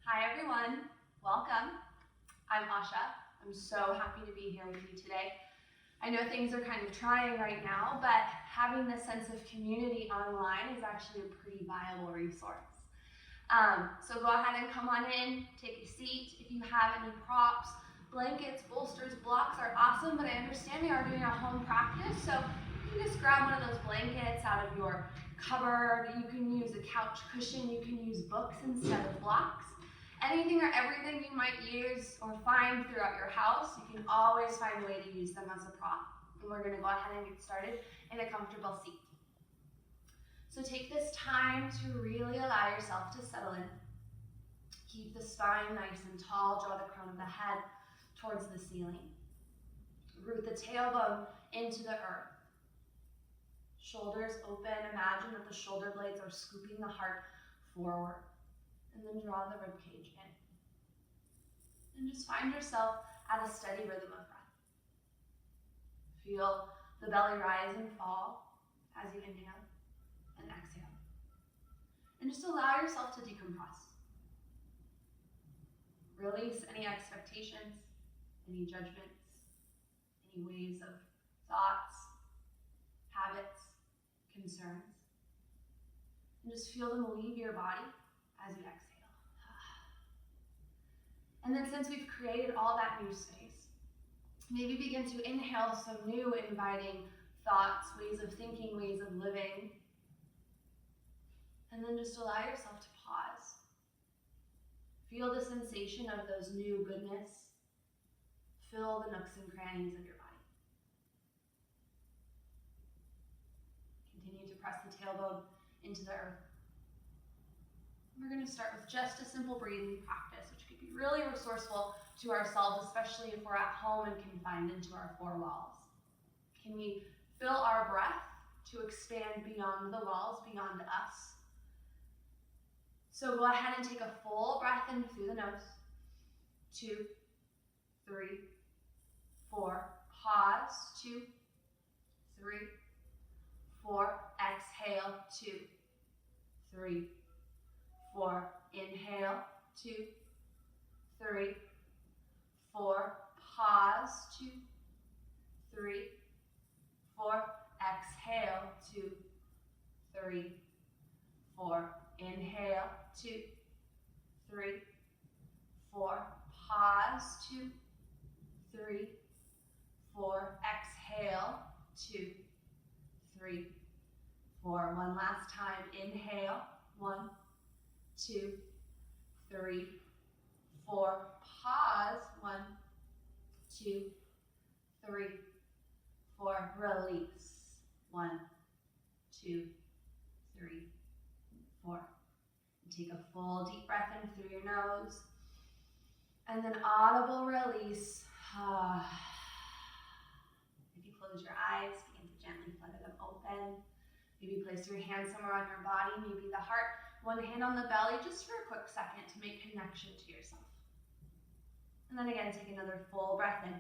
Hi everyone, welcome. I'm Asha. I'm so happy to be here with you today. I know things are kind of trying right now, but having this sense of community online is actually a pretty viable resource. So go ahead and come on in, take a seat. If you have any props, blankets, bolsters, blocks are awesome, but I understand we are doing a home practice, so you can just grab one of those blankets out of your cupboard. You can use a couch cushion, you can use books instead of blocks. Anything or everything you might use or find throughout your house, you can always find a way to use them as a prop. And we're going to go ahead and get started in a comfortable seat. So take this time to really allow yourself to settle in. Keep the spine nice and tall, draw the crown of the head towards the ceiling. Root the tailbone into the earth. Shoulders open, imagine that the shoulder blades are scooping the heart forward. And then draw the rib cage in. And just find yourself at a steady rhythm of breath. Feel the belly rise and fall as you inhale and exhale. And just allow yourself to decompress. Release any expectations, any judgments, any ways of thoughts, habits, concerns. And just feel them leave your body as you exhale. And then since we've created all that new space, maybe begin to inhale some new inviting thoughts, ways of thinking, ways of living. And then just allow yourself to pause. Feel the sensation of those new goodness. Fill the nooks and crannies of your body. Continue to press the tailbone into the earth. We're going to start with just a simple breathing practice, which could be really resourceful to ourselves, especially if we're at home and confined into our four walls. Can we fill our breath to expand beyond the walls, beyond us? So go ahead and take a full breath in through the nose. 2, 3, 4. Pause. 2, 3, 4. Exhale. 2, 3, 4. Inhale. 2, 3, 4. Pause. 2, 3, 4. Exhale. 2, 3, 4. Inhale. 2, 3, 4. Pause. 2, 3, 4. Exhale. 2, 3, 4. One last time. Inhale. 1, 2, 3, 4. Pause. 1, 2, 3, 4. Release. 1, 2, 3, 4. And take a full deep breath in through your nose. And then audible release. If you close your eyes, begin to gently flutter them open. Maybe place your hand somewhere on your body, maybe the heart. One hand on the belly, just for a quick second to make connection to yourself. And then again, take another full breath in.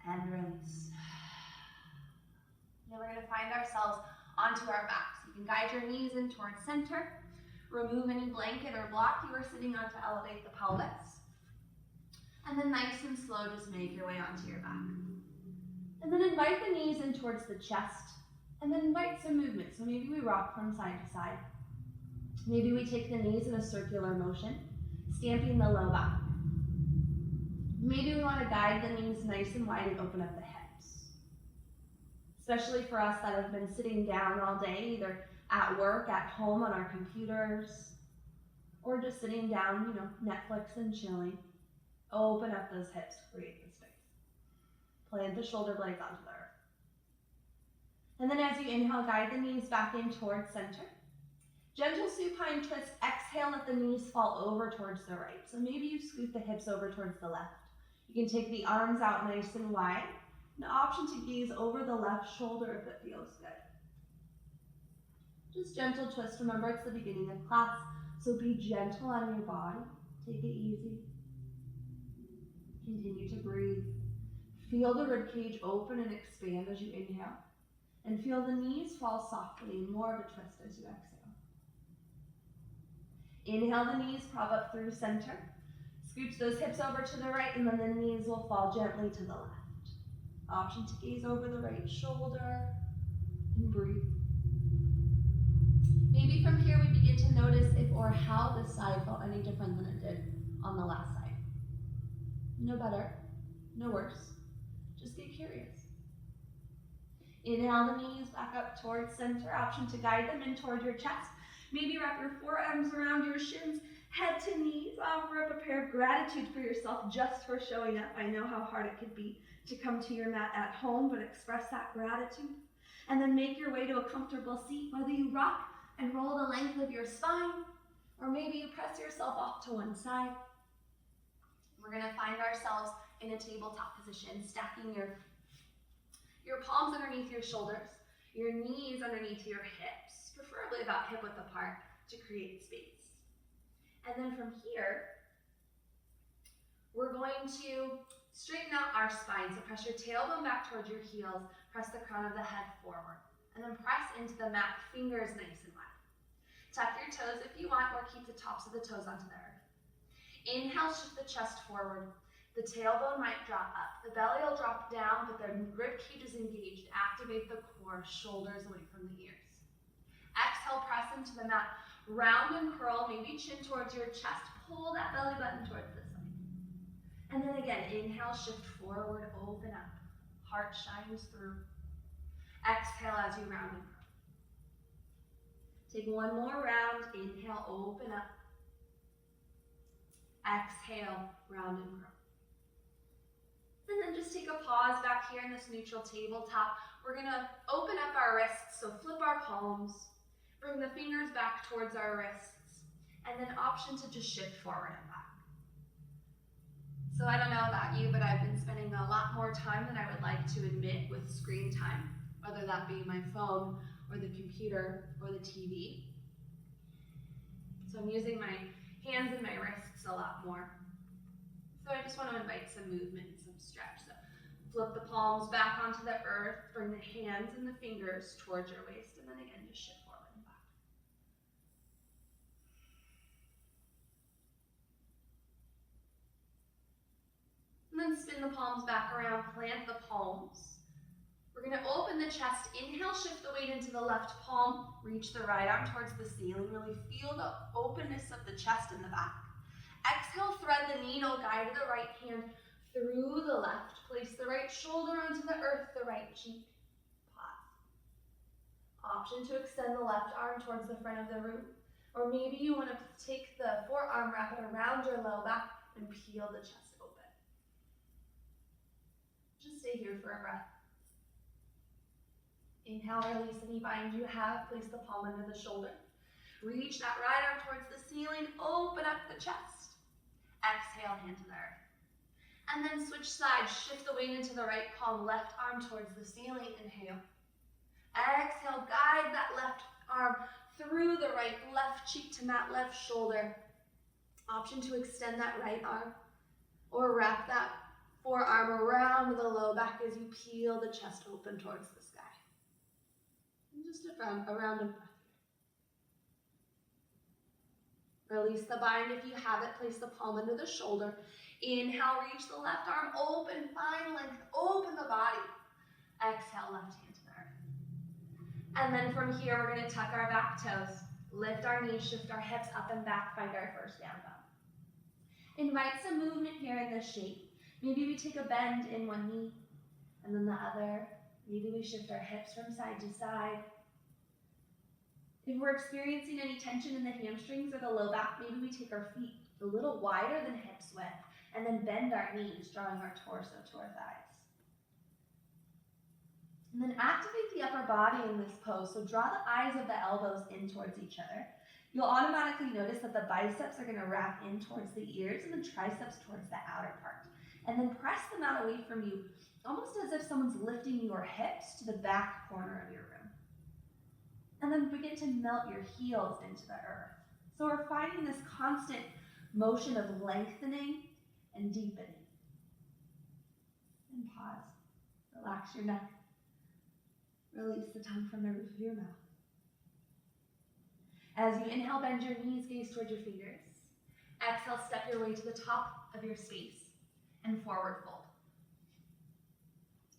And release. Now we're going to find ourselves onto our backs. You can guide your knees in towards center. Remove any blanket or block you are sitting on to elevate the pelvis. And then nice and slow, just make your way onto your back. And then invite the knees in towards the chest. And then invite some movement. So maybe we rock from side to side. Maybe we take the knees in a circular motion, stamping the low back. Maybe we want to guide the knees nice and wide and open up the hips. Especially for us that have been sitting down all day, either at work, at home, on our computers, or just sitting down, Netflix and chilling. Open up those hips, create the space. Plant the shoulder blades onto the earth. And then as you inhale, guide the knees back in towards center. Gentle supine twist, exhale, let the knees fall over towards the right. So maybe you scoot the hips over towards the left. You can take the arms out nice and wide. An option to gaze over the left shoulder if it feels good. Just gentle twist. Remember, it's the beginning of class, so be gentle on your body. Take it easy. Continue to breathe. Feel the ribcage open and expand as you inhale. And feel the knees fall softly, more of a twist as you exhale. Inhale, the knees prop up through center. Scooch those hips over to the right, and then the knees will fall gently to the left. Option to gaze over the right shoulder and breathe. Maybe from here we begin to notice if or how this side felt any different than it did on the last side. No better, no worse. Just get curious. Inhale the knees back up towards center. Option to guide them in toward your chest. Maybe wrap your forearms around your shins, head to knees. Offer up a prayer of gratitude for yourself just for showing up. I know how hard it could be to come to your mat at home, but express that gratitude. And then make your way to a comfortable seat, whether you rock and roll the length of your spine, or maybe you press yourself off to one side. We're gonna find ourselves in a tabletop position, stacking your palms underneath your shoulders, your knees underneath your hips, preferably about hip width apart to create space. And then from here, we're going to straighten out our spine. So press your tailbone back towards your heels, press the crown of the head forward, and then press into the mat, fingers nice and wide. Tuck your toes if you want, or keep the tops of the toes onto the earth. Inhale, shift the chest forward. The tailbone might drop up. The belly will drop down, but the rib cage is engaged. Activate the core, shoulders away from the ears. Exhale, press into the mat. Round and curl, maybe chin towards your chest. Pull that belly button towards the side. And then again, inhale, shift forward, open up. Heart shines through. Exhale as you round and curl. Take one more round. Inhale, open up. Exhale, round and curl. And then just take a pause back here in this neutral tabletop. We're gonna open up our wrists, so flip our palms, bring the fingers back towards our wrists, and then option to just shift forward and back. So I don't know about you, but I've been spending a lot more time than I would like to admit with screen time, whether that be my phone or the computer or the TV. So I'm using my hands and my wrists a lot more. So I just want to invite some movement and some stretch. So flip the palms back onto the earth, bring the hands and the fingers towards your waist, and then again, just shift forward and back. And then spin the palms back around, plant the palms. We're going to open the chest. Inhale, shift the weight into the left palm, reach the right arm towards the ceiling. Really feel the openness of the chest in the back. Exhale, thread the needle, guide the right hand through the left. Place the right shoulder onto the earth, the right cheek. Pause. Option to extend the left arm towards the front of the room. Or maybe you want to take the forearm, wrap it around your low back, and peel the chest open. Just stay here for a breath. Inhale, release any bind you have. Place the palm under the shoulder. Reach that right arm towards the ceiling. Open up the chest. Exhale, hand to the earth. And then switch sides. Shift the weight into the right palm. Left arm towards the ceiling. Inhale. Exhale, guide that left arm through the right, left cheek to mat, left shoulder. Option to extend that right arm or wrap that forearm around the low back as you peel the chest open towards the sky. And just a round of breath. Release the bind if you have it. Place the palm under the shoulder. Inhale, reach the left arm open, find length, open the body. Exhale, left hand to the earth. And then from here, we're going to tuck our back toes, lift our knees, shift our hips up and back, find our first down dog. Invite some movement here in this shape. Maybe we take a bend in one knee and then the other. Maybe we shift our hips from side to side. If we're experiencing any tension in the hamstrings or the low back, maybe we take our feet a little wider than hips width and then bend our knees, drawing our torso to our thighs. And then activate the upper body in this pose. So draw the eyes of the elbows in towards each other. You'll automatically notice that the biceps are going to wrap in towards the ears and the triceps towards the outer part. And then press them out away from you, almost as if someone's lifting your hips to the back corner of your room. And then begin to melt your heels into the earth. So we're finding this constant motion of lengthening and deepening. And pause. Relax your neck. Release the tongue from the roof of your mouth. As you inhale, bend your knees, gaze towards your fingers. Exhale, step your way to the top of your space and forward fold.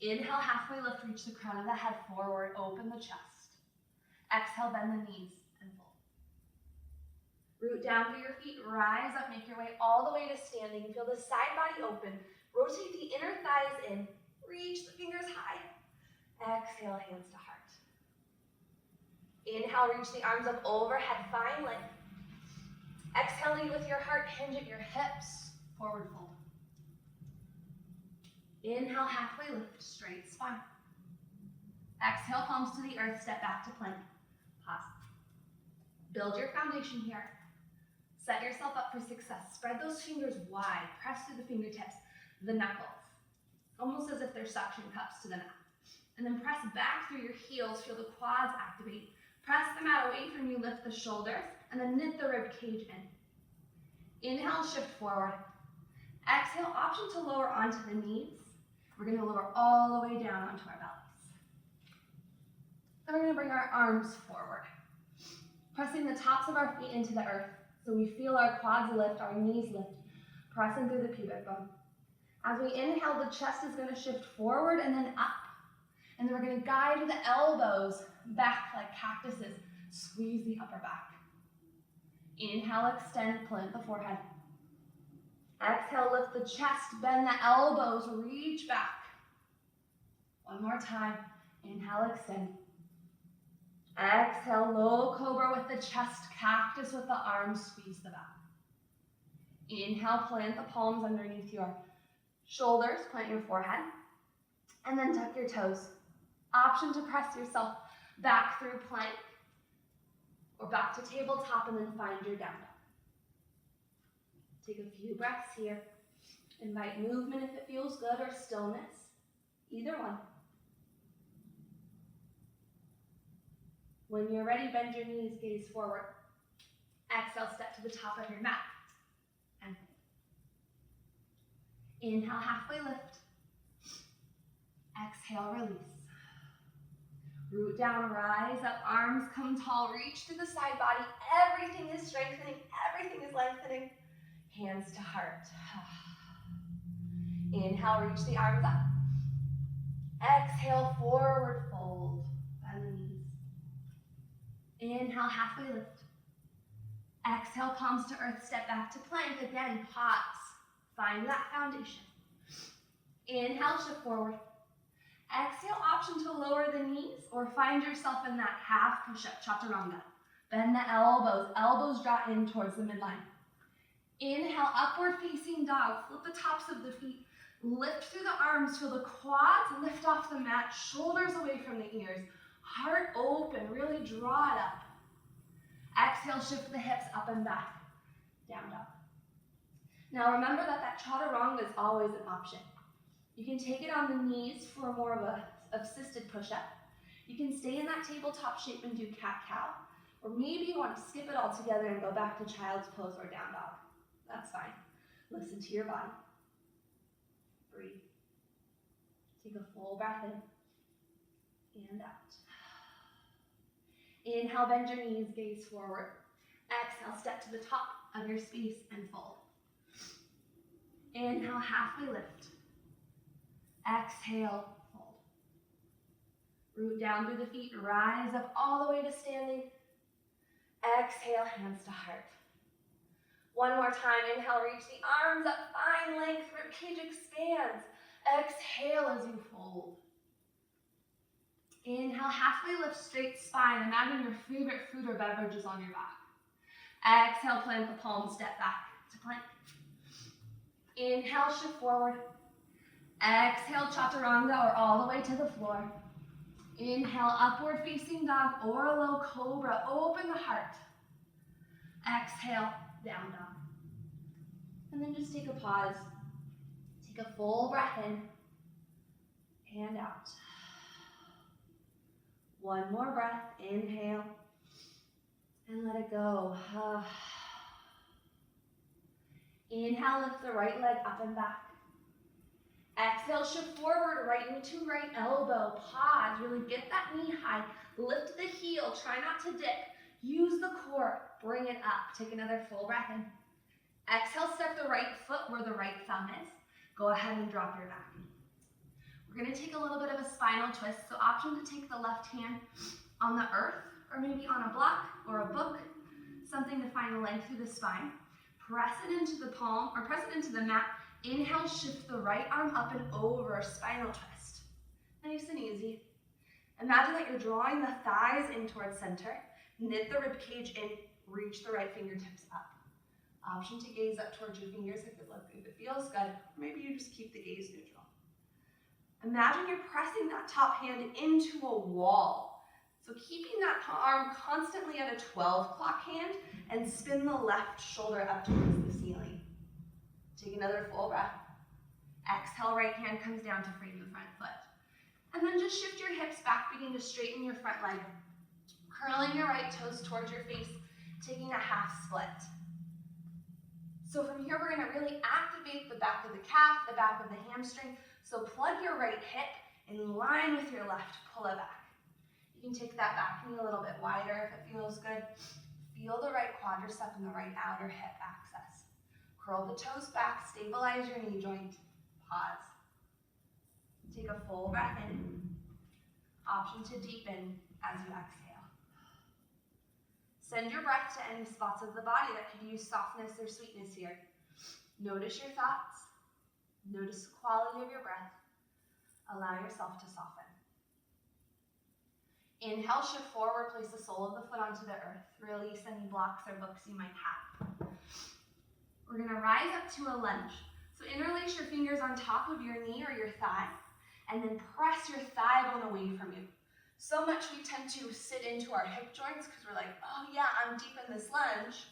Inhale, halfway lift, reach the crown of the head forward, open the chest. Exhale, bend the knees and fold. Root down through your feet, rise up, make your way all the way to standing. Feel the side body open. Rotate the inner thighs in, reach the fingers high. Exhale, hands to heart. Inhale, reach the arms up overhead, find length. Exhale, lead with your heart, hinge at your hips, forward fold. Inhale, halfway lift, straight spine. Exhale, palms to the earth, step back to plank. Pause. Build your foundation here. Set yourself up for success. Spread those fingers wide, press through the fingertips, the knuckles, almost as if they're suction cups to the mat. And then press back through your heels, feel the quads activate. Press the mat away from you, lift the shoulders, and then knit the rib cage in. Inhale, shift forward. Exhale, option to lower onto the knees. We're going to lower all the way down onto our bellies. Then we're going to bring our arms forward, pressing the tops of our feet into the earth. So we feel our quads lift, our knees lift, pressing through the pubic bone. As we inhale, the chest is going to shift forward and then up. And then we're going to guide the elbows back like cactuses. Squeeze the upper back. Inhale, extend, plant the forehead. Exhale, lift the chest, bend the elbows, reach back. One more time. Inhale, extend. Exhale, low cobra with the chest, cactus with the arms, squeeze the back. Inhale, plant the palms underneath your shoulders, plant your forehead, and then tuck your toes. Option to press yourself back through plank or back to tabletop and then find your down dog. Take a few breaths here. Invite movement if it feels good or stillness, either one. When you're ready, bend your knees, gaze forward. Exhale, step to the top of your mat. And inhale, halfway lift. Exhale, release. Root down, rise up, arms come tall, reach to the side body. Everything is strengthening, everything is lengthening. Hands to heart. Inhale, reach the arms up. Exhale, forward fold. Bend the knees. Inhale, halfway lift. Exhale, palms to earth, step back to plank. Again, pause. Find that foundation. Inhale, shift forward. Exhale, option to lower the knees or find yourself in that half push-up, chaturanga. Bend the elbows, elbows draw in towards the midline. Inhale, upward facing dog, flip the tops of the feet, lift through the arms, feel the quads lift off the mat, shoulders away from the ears, heart open, really draw it up. Exhale, shift the hips up and back, down dog. Now remember that chaturanga is always an option. You can take it on the knees for more of a assisted push-up. You can stay in that tabletop shape and do cat-cow, or maybe you want to skip it all together and go back to child's pose or down dog. That's fine. Listen to your body. Breathe. Take a full breath in and out. Inhale, bend your knees, gaze forward. Exhale, step to the top of your space and fold. Inhale, halfway lift. Exhale, fold. Root down through the feet, rise up all the way to standing. Exhale, hands to heart. One more time, inhale, reach the arms up, find length, ribcage expands. Exhale as you fold. Inhale, halfway lift, straight spine. Imagine your favorite food or beverage is on your back. Exhale, plant the palms, step back to plank. Inhale, shift forward. Exhale, chaturanga or all the way to the floor. Inhale, upward facing dog or a low cobra. Open the heart. Exhale, down dog. And then just take a pause. Take a full breath in and out. One more breath, inhale, and let it go. Inhale, lift the right leg up and back. Exhale, shift forward, right knee to right elbow. Pause, really get that knee high. Lift the heel, try not to dip. Use the core, bring it up. Take another full breath in. Exhale, step the right foot where the right thumb is. Go ahead and drop your back knee. We're gonna take a little bit of a spinal twist, so option to take the left hand on the earth, or maybe on a block or a book, something to find length through the spine. Press it into the palm, or press it into the mat. Inhale, shift the right arm up and over, spinal twist. Nice and easy. Imagine that you're drawing the thighs in towards center. Knit the rib cage in, reach the right fingertips up. Option to gaze up towards your fingers if it feels good, or maybe you just keep the gaze neutral. Imagine you're pressing that top hand into a wall. So keeping that arm constantly at a 12 o'clock hand and spin the left shoulder up towards the ceiling. Take another full breath. Exhale, right hand comes down to frame the front foot. And then just shift your hips back, begin to straighten your front leg. Curling your right toes towards your face, taking a half split. So from here, we're gonna really activate the back of the calf, the back of the hamstring. So plug your right hip in line with your left, pull it back. You can take that back knee a little bit wider if it feels good. Feel the right quadricep and the right outer hip access. Curl the toes back, stabilize your knee joint, pause. Take a full breath in. Option to deepen as you exhale. Send your breath to any spots of the body that could use softness or sweetness here. Notice your thoughts. Notice the quality of your breath. Allow yourself to soften. Inhale, shift forward, place the sole of the foot onto the earth. Release any blocks or books you might have. We're gonna rise up to a lunge. So interlace your fingers on top of your knee or your thigh, and then press your thigh bone away from you. So much we tend to sit into our hip joints because we're like, oh yeah, I'm deep in this lunge.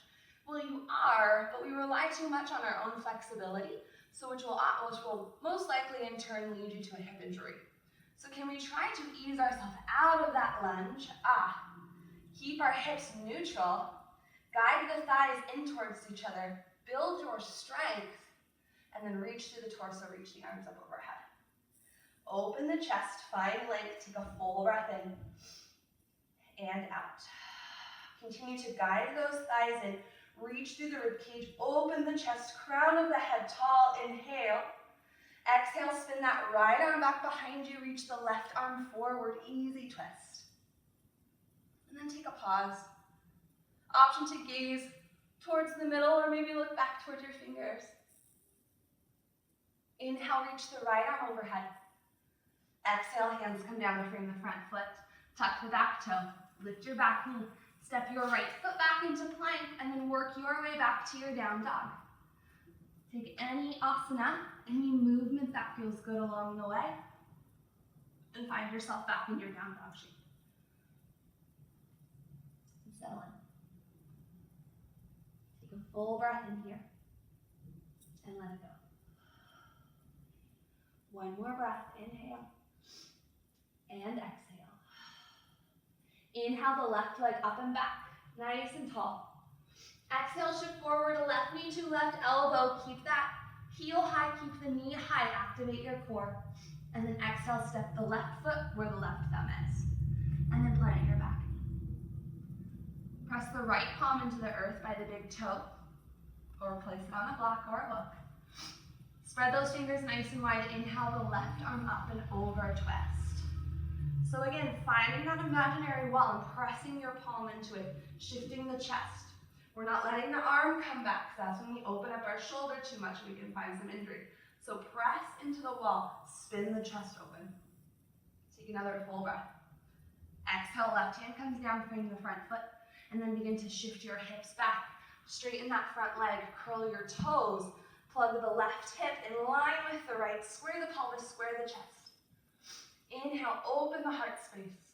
Well, you are, but we rely too much on our own flexibility, so which will most likely in turn lead you to a hip injury. So can we try to ease ourselves out of that lunge? Keep our hips neutral, guide the thighs in towards each other, build your strength, and then reach through the torso, reach the arms up overhead. Open the chest, find length, take a full breath in and out. Continue to guide those thighs in, reach through the rib cage, open the chest, crown of the head tall, inhale. Exhale, spin that right arm back behind you, reach the left arm forward, easy twist. And then take a pause. Option to gaze towards the middle or maybe look back towards your fingers. Inhale, reach the right arm overhead. Exhale, hands come down to frame the front foot. Tuck the back toe, lift your back knee, step your right foot back into plank, and then work your way back to your down dog. Take any asana, any movement that feels good along the way, and find yourself back in your down dog shape. And settle in. Take a full breath in here, and let it go. One more breath, inhale. And exhale. Inhale the left leg up and back, nice and tall. Exhale, shift forward, left knee to left elbow. Keep that heel high, keep the knee high, activate your core. And then exhale, step the left foot where the left thumb is. And then plant your back knee. Press the right palm into the earth by the big toe, or place it on a block or a book. Spread those fingers nice and wide. Inhale the left arm up and over, twist. So again, finding that imaginary wall and pressing your palm into it, shifting the chest. We're not letting the arm come back, so that's when we open up our shoulder too much and we can find some injury. So press into the wall, spin the chest open. Take another full breath. Exhale, left hand comes down, frame the front foot, and then begin to shift your hips back. Straighten that front leg, curl your toes, plug the left hip in line with the right, square the pelvis, square the chest. Inhale, open the heart space.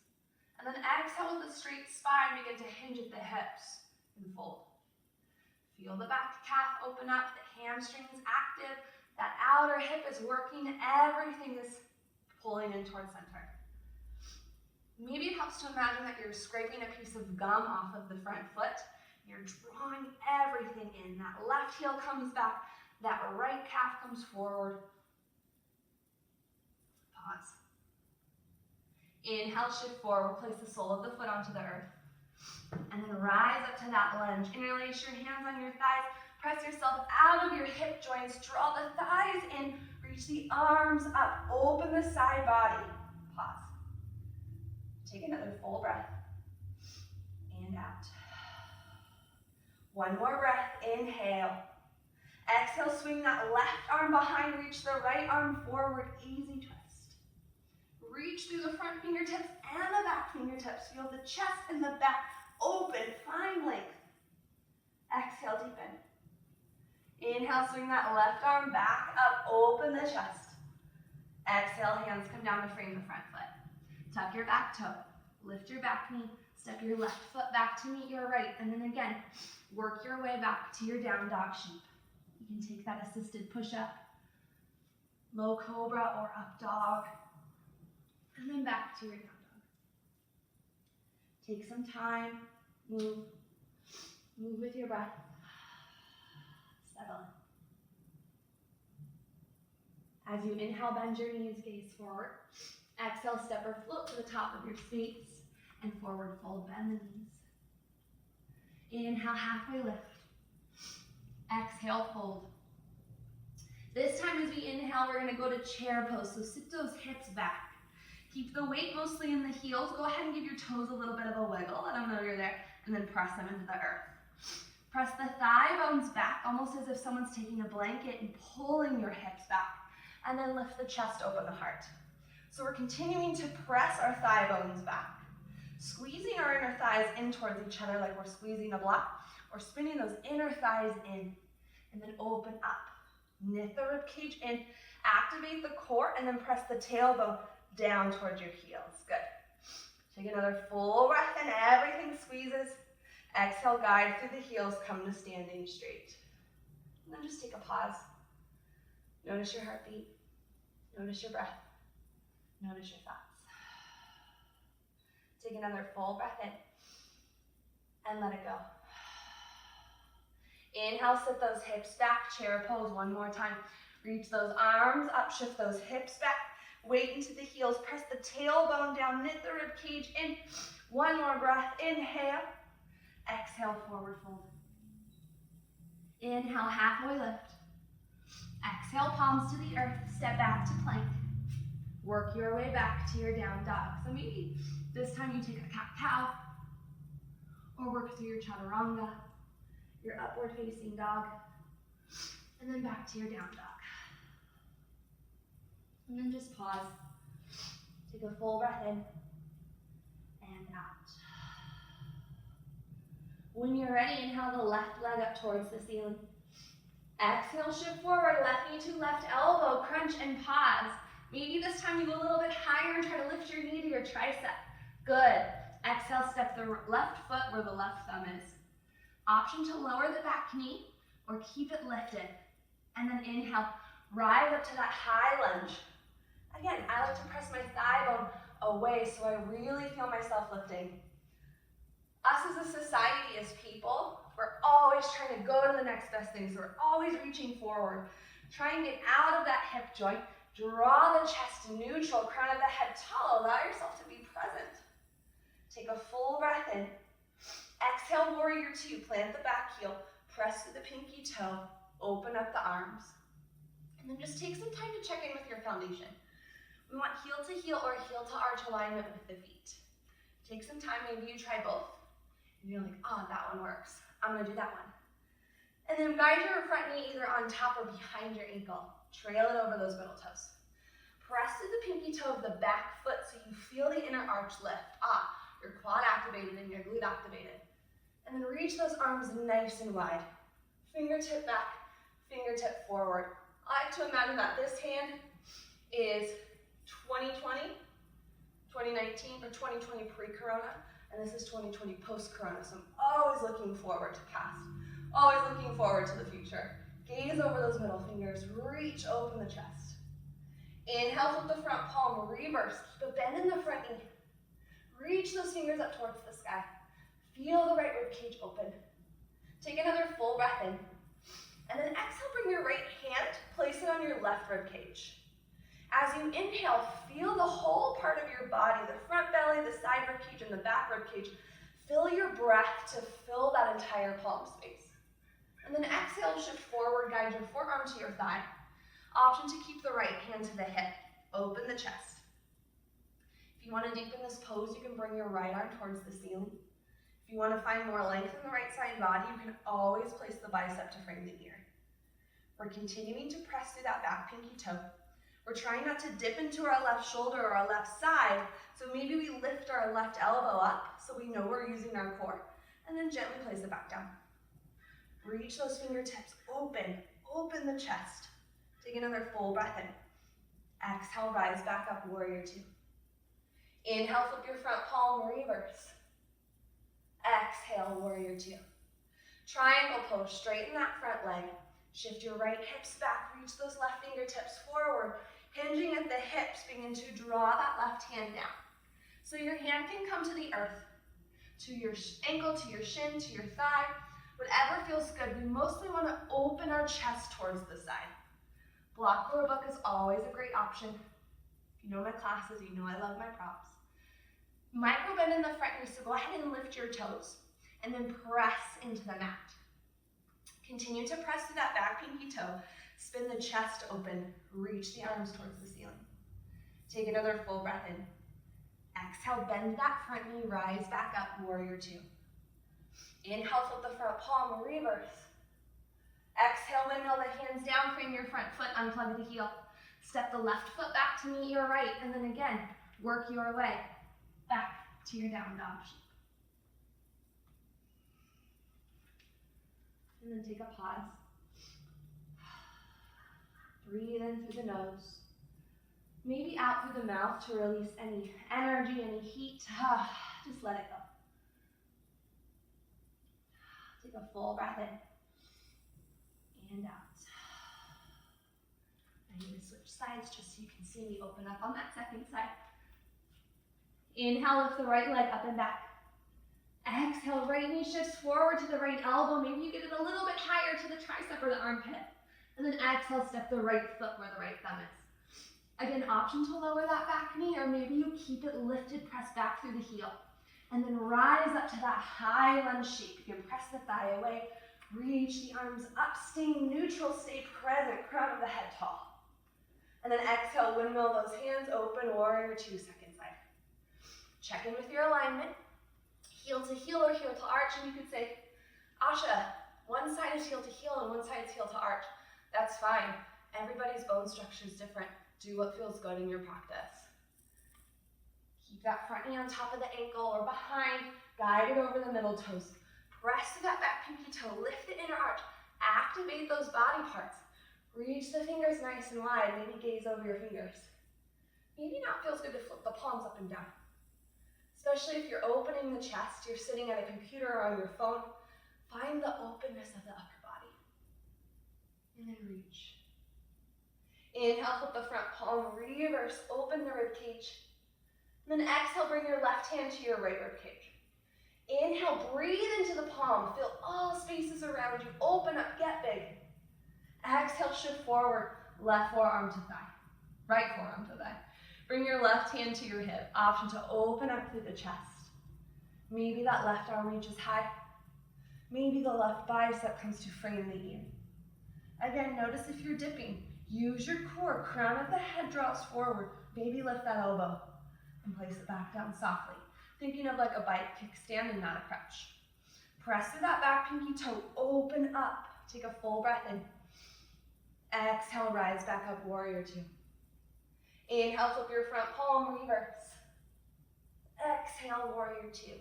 And then exhale with a straight spine, begin to hinge at the hips and fold. Feel the back calf open up, the hamstring is active, that outer hip is working, everything is pulling in towards center. Maybe it helps to imagine that you're scraping a piece of gum off of the front foot. You're drawing everything in. That left heel comes back, that right calf comes forward. Pause. Inhale, shift forward, place the sole of the foot onto the earth. And then rise up to that lunge. Interlace your hands on your thighs. Press yourself out of your hip joints. Draw the thighs in. Reach the arms up. Open the side body. Pause. Take another full breath. And out. One more breath. Inhale. Exhale, swing that left arm behind. Reach the right arm forward. Easy twist. Reach through the front fingertips and the back fingertips. Feel the chest and the back open. Find length. Exhale, deepen. Inhale, swing that left arm back up. Open the chest. Exhale, hands come down to frame the front foot. Tuck your back toe. Lift your back knee. Step your left foot back to meet your right. And then again, work your way back to your down dog shape. You can take that assisted push-up, low cobra or up dog, and then back to your down dog. Take some time, move with your breath, settle in. As you inhale, bend your knees, gaze forward. Exhale, step or float to the top of your space, and forward fold, bend the knees. Inhale, halfway lift. Exhale, fold. This time as we inhale, we're gonna go to chair pose. So sit those hips back. Keep the weight mostly in the heels. Go ahead and give your toes a little bit of a wiggle. Let them know you're there. And then press them into the earth. Press the thigh bones back, almost as if someone's taking a blanket and pulling your hips back. And then lift the chest, open the heart. So we're continuing to press our thigh bones back. Squeezing our inner thighs in towards each other like we're squeezing a block. Or spinning those inner thighs in, and then open up. Knit the rib cage in, activate the core, and then press the tailbone down towards your heels. Good. Take another full breath in, everything squeezes. Exhale, guide through the heels, come to standing straight. And then just take a pause. Notice your heartbeat. Notice your breath. Notice your thoughts. Take another full breath in, and let it go. Inhale, sit those hips back, chair pose one more time. Reach those arms up, shift those hips back, weight into the heels, press the tailbone down, knit the rib cage in. One more breath, inhale. Exhale, forward fold. Inhale, halfway lift. Exhale, palms to the earth, step back to plank. Work your way back to your down dog. So maybe this time you take a cat-cow, or work through your chaturanga, your upward facing dog, and then back to your down dog. And then just pause. Take a full breath in and out. When you're ready, inhale the left leg up towards the ceiling. Exhale, shift forward, left knee to left elbow, crunch and pause. Maybe this time you go a little bit higher and try to lift your knee to your tricep. Good. Exhale, step the left foot where the left thumb is. Option to lower the back knee or keep it lifted. And then inhale, rise up to that high lunge. Again, I like to press my thigh bone away so I really feel myself lifting. Us as a society, as people, we're always trying to go to the next best thing. So we're always reaching forward. Try and get out of that hip joint. Draw the chest neutral, crown of the head tall. Allow yourself to be present. Take a full breath in. Exhale, warrior two. Plant the back heel. Press through the pinky toe. Open up the arms. And then just take some time to check in with your foundation. We want heel to heel or heel to arch alignment with the feet. Take some time, maybe you try both. And you're like, oh, that one works. I'm gonna do that one. And then guide your front knee either on top or behind your ankle. Trail it over those middle toes. Press through the pinky toe of the back foot so you feel the inner arch lift. Your quad activated and your glute activated. And then reach those arms nice and wide. Fingertip back, fingertip forward. I like to imagine that this hand is 2020, 2019, or 2020 pre-corona, and this is 2020 post-corona. So I'm always looking forward to past, always looking forward to the future. Gaze over those middle fingers, reach open the chest. Inhale, flip the front palm, reverse, keep a bend in the front knee. Reach those fingers up towards the sky. Feel the right rib cage open. Take another full breath in. And then exhale, bring your right hand, place it on your left rib cage. As you inhale, feel the whole part of your body, the front belly, the side rib cage, and the back rib cage, Fill your breath to fill that entire palm space. And then exhale, shift forward, guide your forearm to your thigh. Option to keep the right hand to the hip. Open the chest. If you want to deepen this pose, you can bring your right arm towards the ceiling. If you want to find more length in the right side body, you can always place the bicep to frame the ear. We're continuing to press through that back pinky toe. We're trying not to dip into our left shoulder or our left side, so maybe we lift our left elbow up so we know we're using our core, and then gently place it back down. Reach those fingertips, open the chest. Take another full breath in. Exhale, rise back up, warrior two. Inhale, flip your front palm, reverse. Exhale, warrior two. Triangle pose, straighten that front leg. Shift your right hips back, reach those left fingertips forward. Hinging at the hips, begin to draw that left hand down. So your hand can come to the earth, to your ankle, to your shin, to your thigh, whatever feels good. We mostly want to open our chest towards the side. Block or a book is always a great option. If you know my classes, you know I love my props. Micro bend in the front knee, so go ahead and lift your toes, and then press into the mat. Continue to press through that back pinky toe. Spin the chest open, reach the arms towards the ceiling. Take another full breath in. Exhale, bend that front knee, rise back up, warrior two. Inhale, flip the front palm, reverse. Exhale, windmill the hands down, frame your front foot, unplug the heel. Step the left foot back to meet your right, and then again, work your way back to your down dog shape. And then take a pause. Breathe in through the nose. Maybe out through the mouth to release any energy, any heat. Just let it go. Take a full breath in and out. I'm going to switch sides just so you can see me open up on that second side. Inhale, lift the right leg up and back. Exhale, right knee shifts forward to the right elbow. Maybe you get it a little bit higher to the tricep or the armpit. And then exhale, step the right foot where the right thumb is. Again, option to lower that back knee, or maybe you keep it lifted, press back through the heel. And then rise up to that high lunge shape. You can press the thigh away, reach the arms up, stay neutral, stay present, crown of the head tall. And then exhale, windmill those hands open, warrior two, second side. Check in with your alignment. Heel to heel or heel to arch, and you could say, Asha, one side is heel to heel and one side is heel to arch. That's fine. Everybody's bone structure is different. Do what feels good in your practice. Keep that front knee on top of the ankle or behind, guide it over the middle toes. Press through that back pinky toe, lift the inner arch, activate those body parts. Reach the fingers nice and wide, maybe gaze over your fingers. Maybe now it feels good to flip the palms up and down. Especially if you're opening the chest, you're sitting at a computer or on your phone, find the openness of the upper body. And then reach. Inhale, flip the front palm, reverse, open the rib cage. And then exhale, bring your left hand to your right rib cage. Inhale, breathe into the palm, fill all spaces around you, open up, get big. Exhale, shift forward, left forearm to thigh, right forearm to thigh. Bring your left hand to your hip, option to open up through the chest. Maybe that left arm reaches high. Maybe the left bicep comes to frame the ear. Again, notice if you're dipping. Use your core, crown of the head draws forward. Maybe lift that elbow and place it back down softly. Thinking of like a bike kickstand and not a crutch. Press through that back pinky toe, open up. Take a full breath in. Exhale, rise back up, warrior two. Inhale, flip your front palm, reverse. Exhale, warrior two.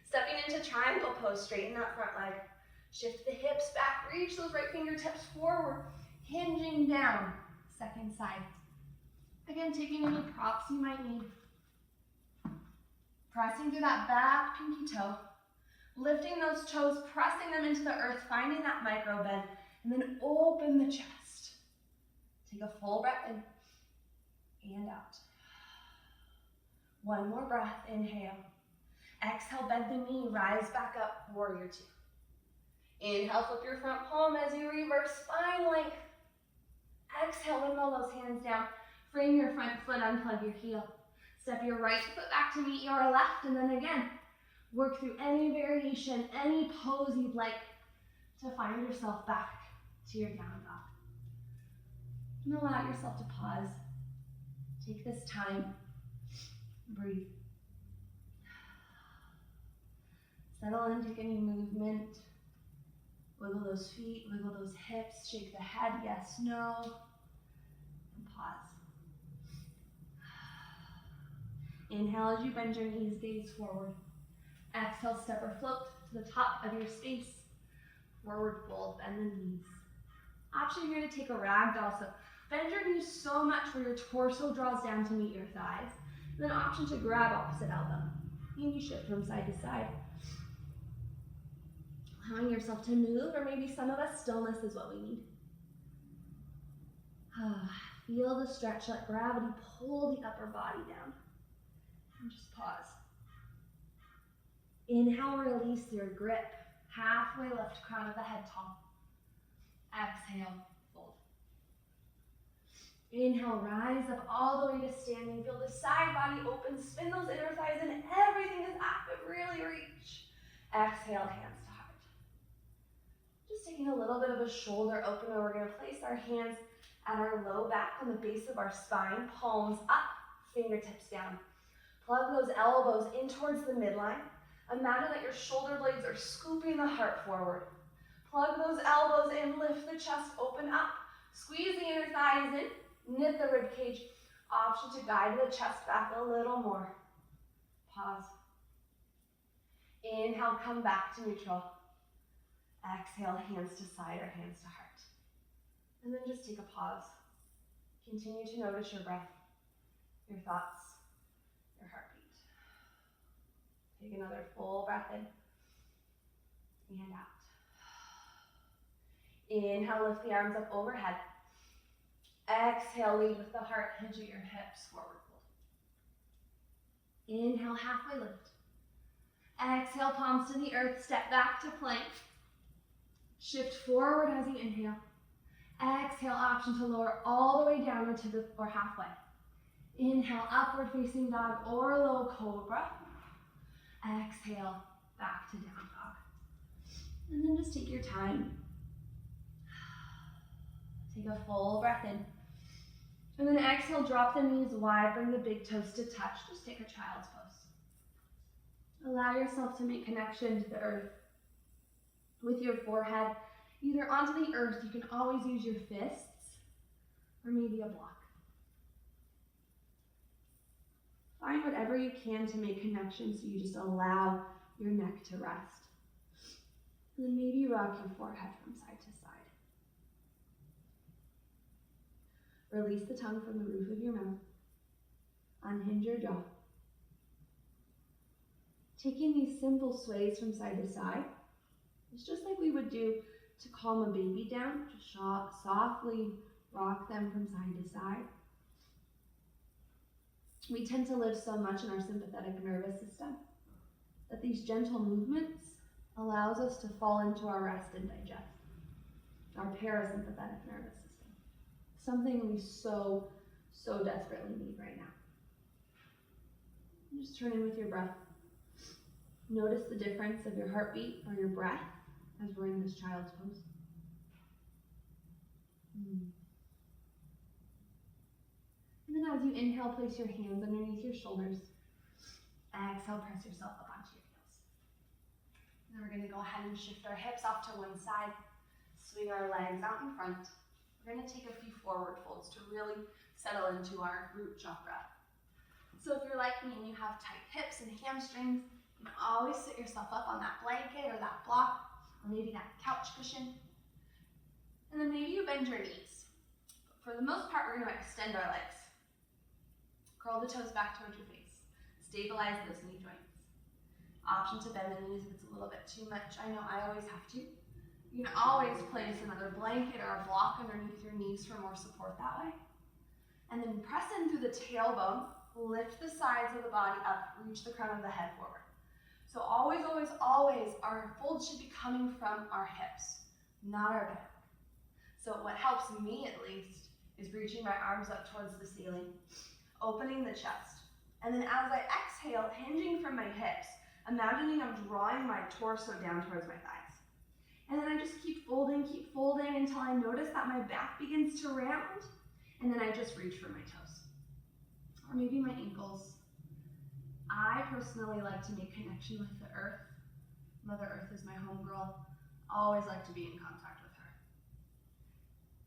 Stepping into triangle pose, straighten that front leg. Shift the hips back, reach those right fingertips forward, hinging down, second side. Again, taking any props you might need. Pressing through that back pinky toe, lifting those toes, pressing them into the earth, finding that micro bend, and then open the chest. Take a full breath in and out. One more breath, inhale. Exhale, bend the knee, rise back up, warrior two. Inhale, flip your front palm as you reverse, spine length. Exhale, windmill those hands down. Frame your front foot, unplug your heel. Step your right foot back to meet your left, and then again, Work through any variation, any pose you'd like to find yourself back to your down dog. And allow yourself to pause. Take this time. Breathe. Settle in, take any movement. Wiggle those feet, wiggle those hips, shake the head, yes, no, and pause. Inhale as you bend your knees, gaze forward. Exhale, step or float to the top of your space. Forward fold, bend the knees. Option here to take a ragdoll, so bend your knees so much where your torso draws down to meet your thighs. And then option to grab opposite elbow. And you shift from side to side. Allowing yourself to move, or maybe some of us, stillness is what we need. Feel the stretch, let gravity pull the upper body down. And just pause. Inhale, release your grip. Halfway lift, crown of the head tall. Exhale, fold. Inhale, rise up all the way to standing. Feel the side body open, spin those inner thighs, and everything is active. Really reach. Exhale, hands to heart. Just taking a little bit of a shoulder opener. We're going to place our hands at our low back on the base of our spine, palms up, fingertips down. Plug those elbows in towards the midline. Imagine that your shoulder blades are scooping the heart forward. Plug those elbows in, lift the chest, open up. Squeeze the inner thighs in, knit the rib cage. Option to guide the chest back a little more. Pause. Inhale, come back to neutral. Exhale, hands to side or hands to heart. And then just take a pause. Continue to notice your breath, your thoughts, your heartbeat. Take another full breath in and out. Inhale, lift the arms up overhead. Exhale, lead with the heart, hinge at your hips, forward fold. Inhale, halfway lift. Exhale, palms to the earth, step back to plank. Shift forward as you inhale. Exhale, option to lower all the way down or halfway. Inhale, upward facing dog or low cobra. Exhale, back to down dog. And then just take your time. Take a full breath in. And then exhale, drop the knees wide, bring the big toes to touch. Just take a child's pose. Allow yourself to make connection to the earth with your forehead, either onto the earth. You can always use your fists, or maybe a block. Find whatever you can to make connection so you just allow your neck to rest. And then maybe rock your forehead from side to side. Release the tongue from the roof of your mouth. Unhinge your jaw. Taking these simple sways from side to side, it's just like we would do to calm a baby down. Just softly rock them from side to side. We tend to live so much in our sympathetic nervous system that these gentle movements allows us to fall into our rest and digest, our parasympathetic nervous system. Something we so desperately need right now. Just turn in with your breath. Notice the difference of your heartbeat or your breath as we're in this child's pose. And then as you inhale, place your hands underneath your shoulders. Exhale, press yourself up onto your heels. And then we're going to go ahead and shift our hips off to one side. Swing our legs out in front. We're going to take a few forward folds to really settle into our root chakra. So if you're like me and you have tight hips and hamstrings, you can always sit yourself up on that blanket or that block, or maybe that couch cushion. And then maybe you bend your knees. But for the most part, we're going to extend our legs. Curl the toes back towards your face. Stabilize those knee joints. Option to bend the knees if it's a little bit too much. I know I always have to. You can always place another blanket or a block underneath your knees for more support that way. And then press in through the tailbone, lift the sides of the body up, reach the crown of the head forward. So always, our fold should be coming from our hips, not our back. So what helps me at least is reaching my arms up towards the ceiling, opening the chest. And then as I exhale, hinging from my hips, imagining I'm drawing my torso down towards my thighs. And then I just keep folding until I notice that my back begins to round, and then I just reach for my toes, or maybe my ankles. I personally like to make connection with the earth. Mother Earth is my homegirl. Always like to be in contact with her.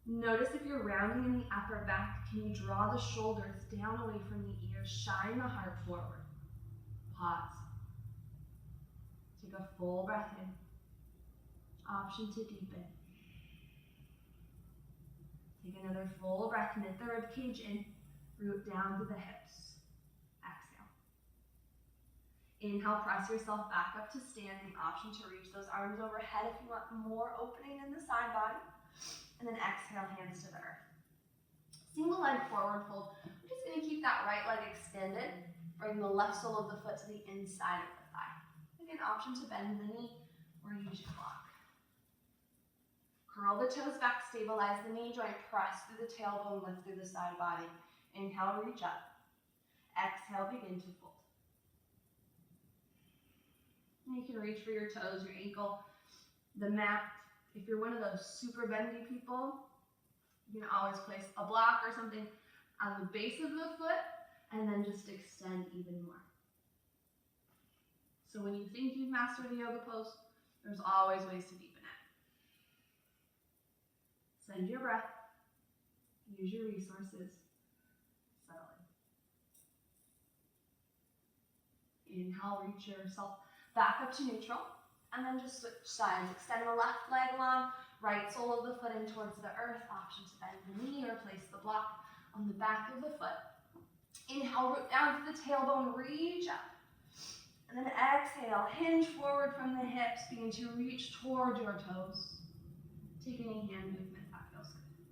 Notice if you're rounding in the upper back, can you draw the shoulders down away from the ears, shine the heart forward. Pause. Take a full breath in. Option to deepen. Take another full breath, knit the rib cage in, root down to the hips. Exhale. Inhale, press yourself back up to standing. Option to reach those arms overhead if you want more opening in the side body. And then exhale, hands to the earth. Single leg forward fold. We're just going to keep that right leg extended. Bring the left sole of the foot to the inside of the thigh. Again, option to bend the knee or use your block. Curl the toes back, stabilize the knee joint, press through the tailbone, lift through the side body. Inhale, reach up. Exhale, begin to fold. And you can reach for your toes, your ankle, the mat. If you're one of those super bendy people, you can always place a block or something on the base of the foot and then just extend even more. So when you think you've mastered a yoga pose, there's always ways to deepen it. Send your breath, use your resources, settle in. Inhale, reach yourself back up to neutral, and then just switch sides. Extend the left leg long, right sole of the foot in towards the earth. Option to bend the knee or place the block on the back of the foot. Inhale, root down to the tailbone, reach up. And then exhale, hinge forward from the hips, begin to reach toward your toes. Take any hand movement that feels good.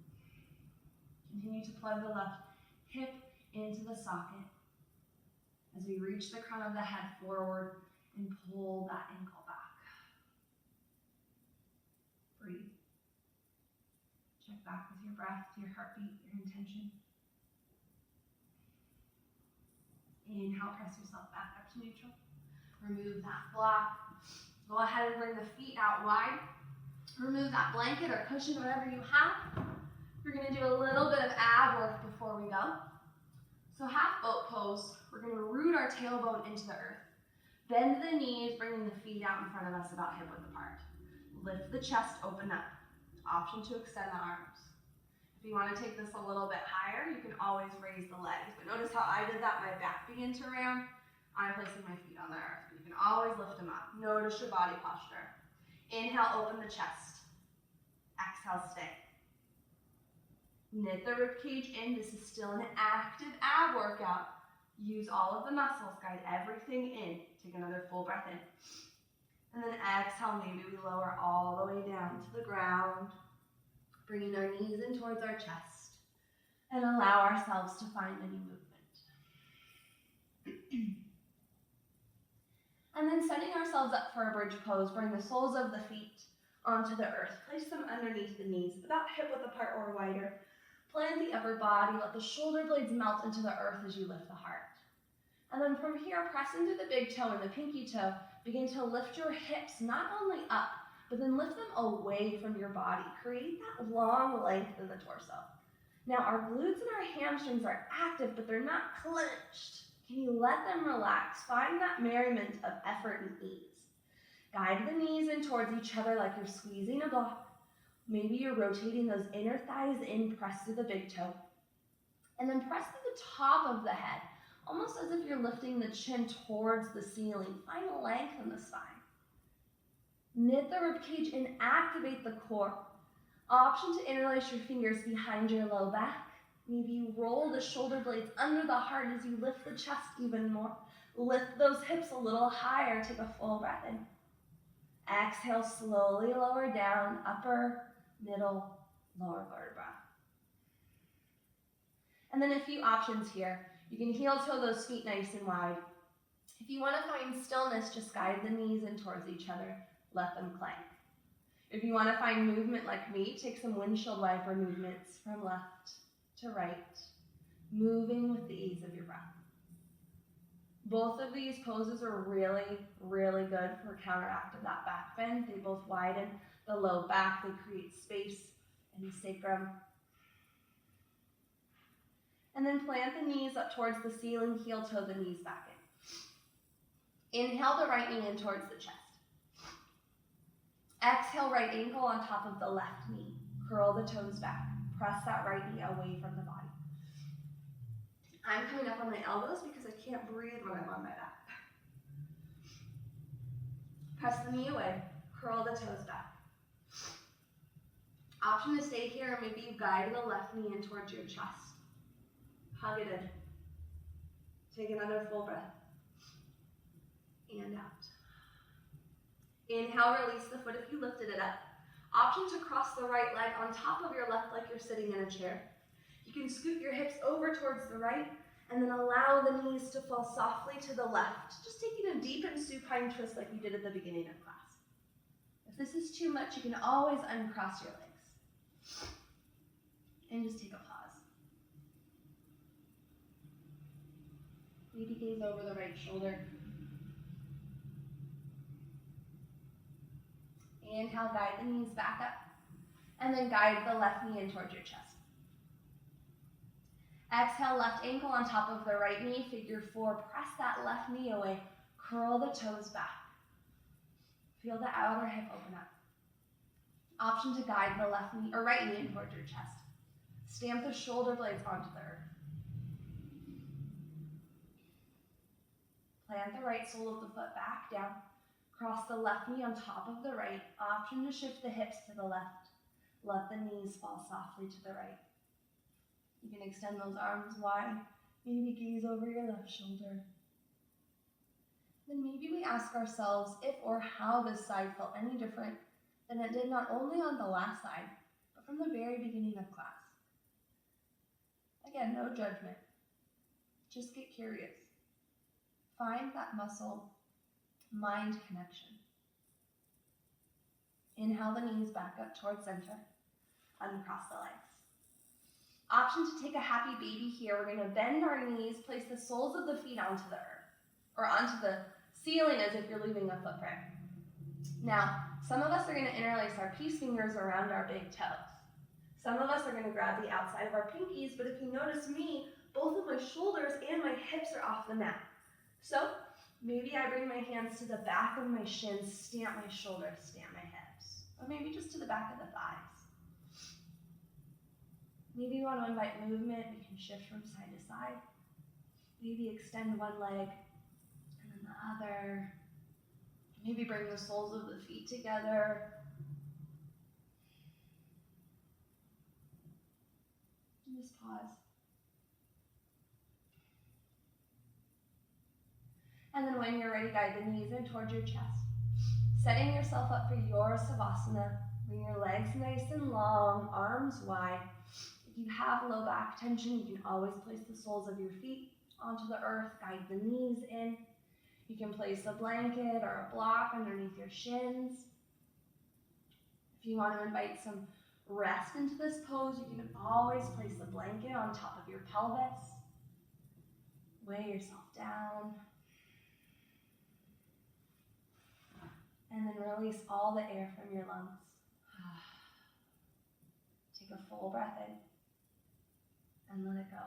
Continue to plug the left hip into the socket as we reach the crown of the head forward and pull that ankle back. Breathe. Check back with your breath, your heartbeat, your intention. Inhale, press yourself back up to neutral. Remove that block. Go ahead and bring the feet out wide. Remove that blanket or cushion, whatever you have. We're going to do a little bit of ab work before we go. So half boat pose, we're going to root our tailbone into the earth. Bend the knees, bringing the feet out in front of us about hip width apart. Lift the chest, open up. Option to extend the arms. If you want to take this a little bit higher, you can always raise the legs. But notice how I did that, my back began to round. I'm placing my feet on the earth. You can always lift them up. Notice your body posture. Inhale, open the chest. Exhale, stay. Knit the rib cage in. This is still an active ab workout. Use all of the muscles, guide everything in. Take another full breath in. And then exhale, maybe we lower all the way down to the ground. Bringing our knees in towards our chest. And allow ourselves to find any movement. And then setting ourselves up for a bridge pose, bring the soles of the feet onto the earth. Place them underneath the knees, about hip width apart or wider. Plant the upper body, let the shoulder blades melt into the earth as you lift the heart. And then from here, press into the big toe and the pinky toe. Begin to lift your hips, not only up, but then lift them away from your body. Create that long length in the torso. Now our glutes and our hamstrings are active, but they're not clenched. Can you let them relax? Find that merriment of effort and ease. Guide the knees in towards each other like you're squeezing a block. Maybe you're rotating those inner thighs in, press to the big toe. And then press to the top of the head, almost as if you're lifting the chin towards the ceiling. Find length in the spine. Knit the ribcage and activate the core. Option to interlace your fingers behind your low back. Maybe you roll the shoulder blades under the heart as you lift the chest even more. Lift those hips a little higher. Take a full breath in. Exhale, slowly lower down, upper, middle, lower vertebra. And then a few options here. You can heel toe those feet nice and wide. If you want to find stillness, just guide the knees in towards each other. Let them clank. If you want to find movement like me, take some windshield wiper movements from left to right, moving with the ease of your breath. Both of these poses are really, really good for counteracting that back bend. They both widen the low back. They create space in the sacrum. And then plant the knees up towards the ceiling, heel toe the knees back in. Inhale the right knee in towards the chest. Exhale, right ankle on top of the left knee. Curl the toes back. Press that right knee away from the body. I'm coming up on my elbows because I can't breathe when I'm on my back. Press the knee away. Curl the toes back. Option to stay here, or maybe you guide the left knee in towards your chest. Hug it in. Take another full breath. And out. Inhale, release the foot if you lifted it up. Option to cross the right leg on top of your left like you're sitting in a chair. You can scoot your hips over towards the right and then allow the knees to fall softly to the left. Just taking a deep and supine twist like you did at the beginning of class. If this is too much, you can always uncross your legs. And just take a pause. Maybe gaze over the right shoulder. Inhale, guide the knees back up. And then guide the left knee in towards your chest. Exhale, left ankle on top of the right knee, figure four. Press that left knee away. Curl the toes back. Feel the outer hip open up. Option to guide the left knee or right knee in towards your chest. Stamp the shoulder blades onto the earth. Plant the right sole of the foot back down. Cross the left knee on top of the right. Option to shift the hips to the left. Let the knees fall softly to the right. You can extend those arms wide. Maybe gaze over your left shoulder. Then maybe we ask ourselves if or how this side felt any different than it did not only on the last side, but from the very beginning of class. Again, no judgment. Just get curious. Find that muscle-mind connection. Inhale the knees back up towards center. Uncross the legs. Option to take a happy baby here. We're going to bend our knees, place the soles of the feet onto the earth, or onto the ceiling as if you're leaving a footprint. Now, some of us are going to interlace our peace fingers around our big toes. Some of us are going to grab the outside of our pinkies, but if you notice me, both of my shoulders and my hips are off the mat. So, maybe I bring my hands to the back of my shins, stamp my shoulders, stamp my hips. Or maybe just to the back of the thighs. Maybe you want to invite movement. We can shift from side to side. Maybe extend one leg and then the other. Maybe bring the soles of the feet together. And just pause. And then when you're ready, guide the knees in towards your chest. Setting yourself up for your Savasana. Bring your legs nice and long, arms wide. If you have low back tension, you can always place the soles of your feet onto the earth, guide the knees in. You can place a blanket or a block underneath your shins. If you want to invite some rest into this pose, you can always place a blanket on top of your pelvis. Weigh yourself down. And then release all the air from your lungs. Take a full breath in. And let it go.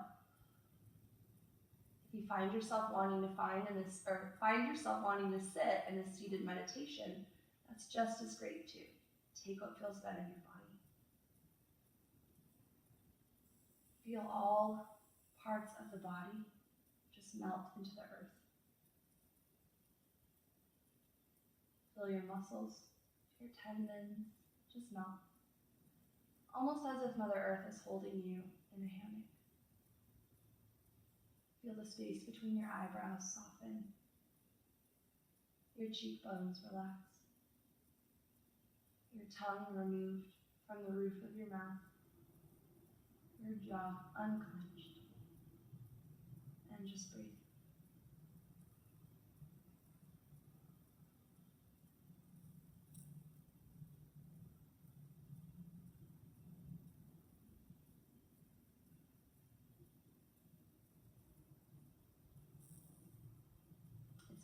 If you find yourself wanting to sit in a seated meditation, that's just as great too. Take what feels good in your body. Feel all parts of the body just melt into the earth. Feel your muscles, your tendons just melt. Almost as if Mother Earth is holding you in a hammock. Feel the space between your eyebrows soften. Your cheekbones relax. Your tongue removed from the roof of your mouth. Your jaw unclenched. And just breathe.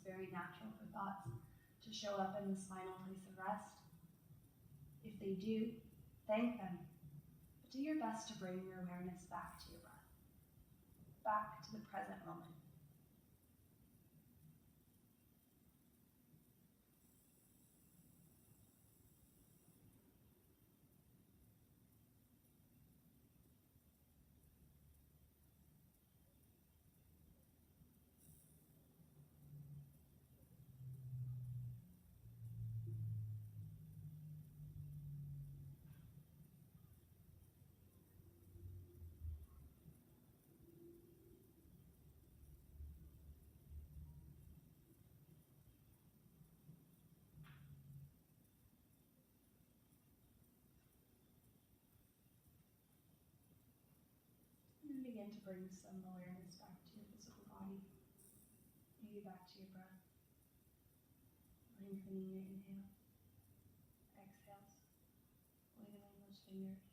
It's very natural for thoughts to show up in this final place of rest. If they do, thank them. But do your best to bring your awareness back to your breath, back to the present moment. And begin to bring some awareness back to your physical body, maybe back to your breath. Lengthening your inhale, exhales, wiggling those fingers,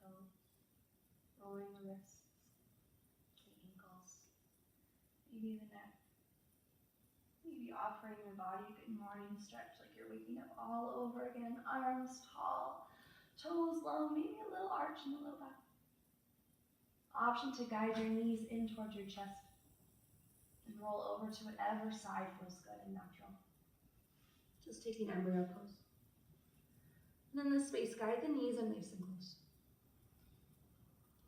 toes, rolling the wrists, the ankles, maybe the neck. Maybe offering your body a good morning stretch, like you're waking up all over again, arms tall, toes long, maybe a little arch in the low back. Option to guide your knees in towards your chest and roll over to whatever side feels good and natural. Just taking embryo pose. And in this space, guide the knees and nice and close.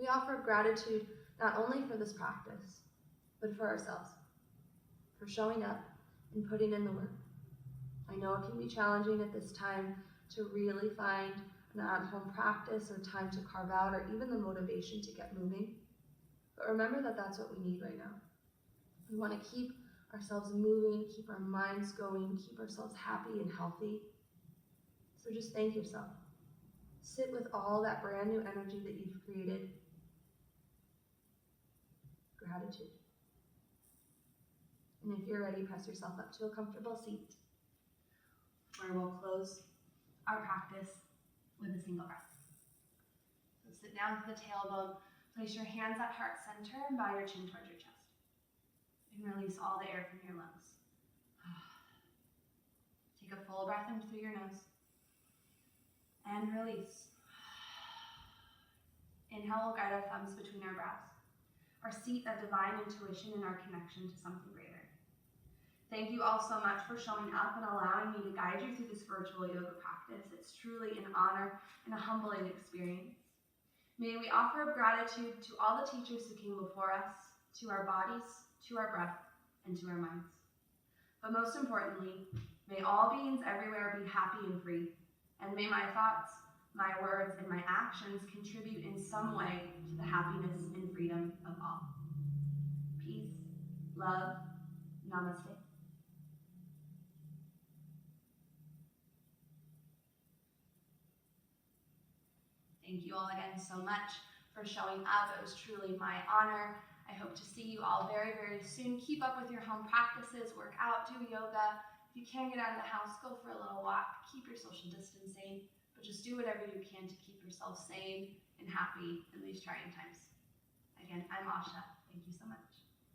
We offer gratitude not only for this practice, but for ourselves, for showing up and putting in the work. I know it can be challenging at this time to really find an at-home practice or time to carve out or even the motivation to get moving. But remember that that's what we need right now. We want to keep ourselves moving, keep our minds going, keep ourselves happy and healthy. So just thank yourself. Sit with all that brand new energy that you've created. Gratitude. And if you're ready, press yourself up to a comfortable seat where we'll close our practice with a single breath. So sit down to the tailbone, place your hands at heart center and bow your chin towards your chest. And release all the air from your lungs. Take a full breath in through your nose. And release. Inhale, we'll guide our thumbs between our brows. Our seat of divine intuition and our connection to something greater. Thank you all so much for showing up and allowing me to guide you through this virtual yoga practice. It's truly an honor and a humbling experience. May we offer up gratitude to all the teachers who came before us, to our bodies, to our breath, and to our minds. But most importantly, may all beings everywhere be happy and free, and may my thoughts, my words, and my actions contribute in some way to the happiness and freedom of all. Peace, love, namaste. Thank you all again so much for showing up. It was truly my honor. I hope to see you all very, very soon. Keep up with your home practices, work out, do yoga. If you can get out of the house, go for a little walk. Keep your social distancing, but just do whatever you can to keep yourself sane and happy in these trying times. Again, I'm Asha. Thank you so much.